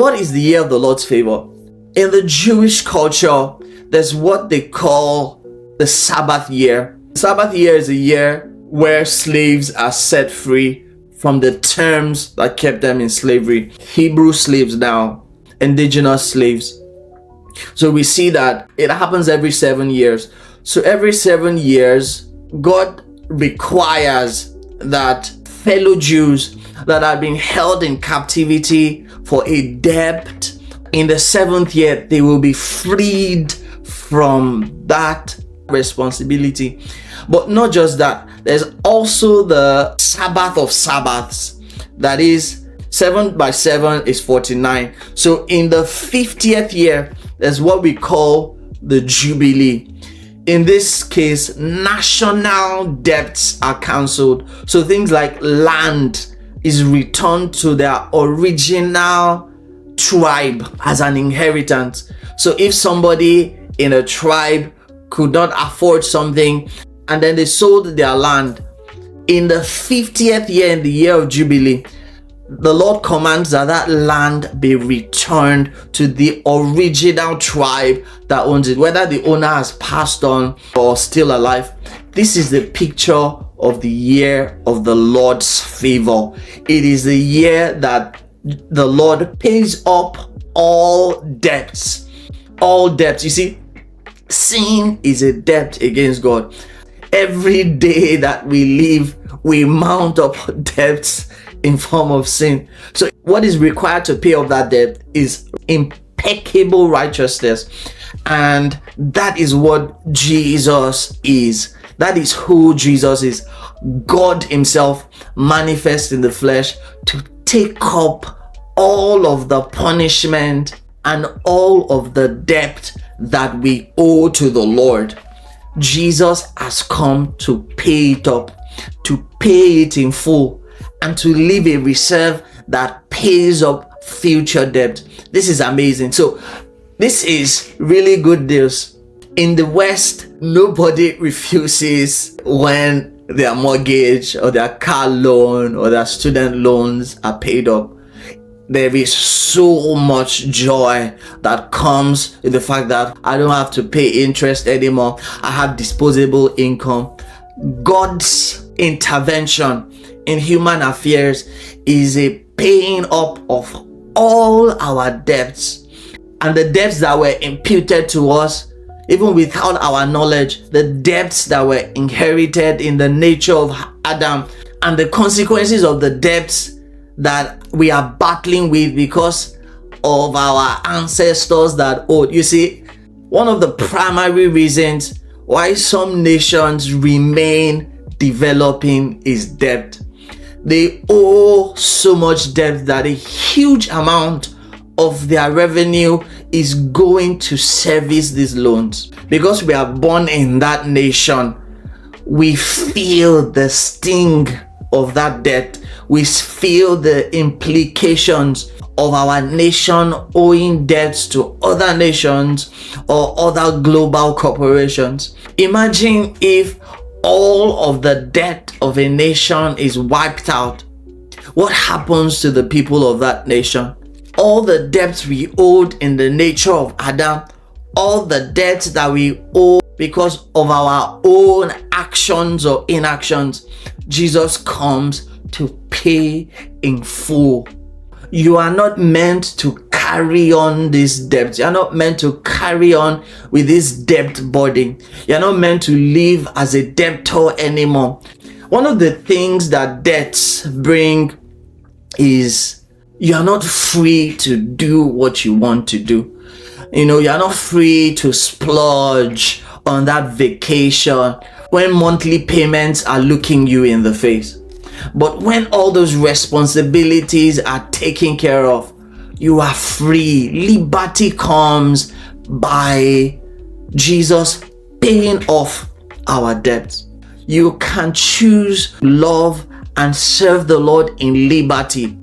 What is the year of the Lord's favor? In the Jewish culture, there's what they call the Sabbath year. Sabbath year is a year where slaves are set free from the terms that kept them in slavery. Hebrew slaves now, indigenous slaves. So we see that it happens every 7 years. So every 7 years, God requires that fellow Jews that have been held in captivity for a debt, in the 7th year, they will be freed from that responsibility. But not just that, there's also the Sabbath of Sabbaths. That is, 7 by 7 is 49. So in the 50th year, there's what we call the Jubilee. In this case, national debts are cancelled. So things like land is returned to their original tribe as an inheritance. So if somebody in a tribe could not afford something and then they sold their land, in the 50th year, in the year of Jubilee, the Lord commands that that land be returned to the original tribe that owns it, whether the owner has passed on or still alive. This is the picture of the year of the Lord's favor. It is the year that the Lord pays up all debts. All debts. You see, sin is a debt against God. Every day that we live, we mount up debts in form of sin. So what is required to pay off that debt is impeccable righteousness. And that is what Jesus is. That is who Jesus is. God himself manifest in the flesh to take up all of the punishment and all of the debt that we owe to the Lord. Jesus has come to pay it up, to pay it in full, and to leave a reserve that pays up future debt. This is amazing. So this is really good news. In the West, nobody refuses when their mortgage or their car loan or their student loans are paid up. There is so much joy that comes with the fact that I don't have to pay interest anymore. I have disposable income. God's intervention in human affairs is a paying up of all our debts, and the debts that were imputed to us even without our knowledge, the debts that were inherited in the nature of Adam, and the consequences of the debts that we are battling with because of our ancestors that owed. You see, one of the primary reasons why some nations remain developing is debt. They owe so much debt that a huge amount of their revenue is going to service these loans. Because we are born in that nation, we feel the sting of that debt. We feel the implications of our nation owing debts to other nations or other global corporations. Imagine if all of the debt of a nation is wiped out. What happens to the people of that nation? All the debts we owed in the nature of Adam, all the debts that we owe because of our own actions or inactions, Jesus comes to pay in full. You are not meant to carry on this debt. You're not meant to carry on with this debt burden. You're not meant to live as a debtor anymore. One of the things that debts bring is you're not free to do what you want to do. You're not free to splurge on that vacation when monthly payments are looking you in the face. But when all those responsibilities are taken care of, you are free. Liberty comes by Jesus paying off our debts. You can choose love and serve the Lord in liberty.